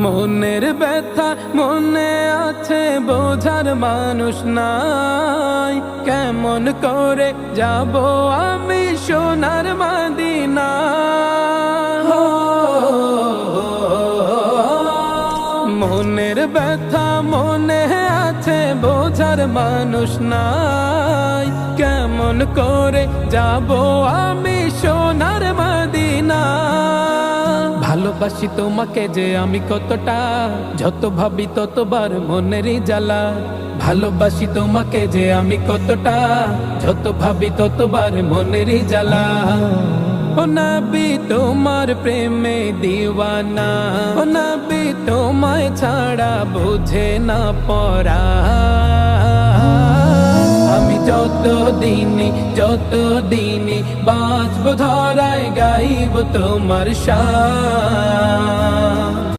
মনের ব্যথা মনে আছে, বোঝার মানুষ নাই। কেমন করে যাব আমি সোনার মদিনা? মনের ব্যথা মনে আছে, বোঝার মানুষ নাই। কেমন করে যাব আমি সোনার মদিনা? ভালোবাসি তোমাকে যে আমি কতটা, যত ভাবি ততবার মনেরই জ্বালা। ভালোবাসি তোমাকে যে আমি কতটা, যত ভাবি ততবার মনেরই জ্বালা। ও নবী তোমার প্রেমে দিওয়ানা, ও নবী তোমায় ছাড়া বুঝে না পড়া। আমি যত দিনে বাঁচব ধরায় গাইব তোমার শান।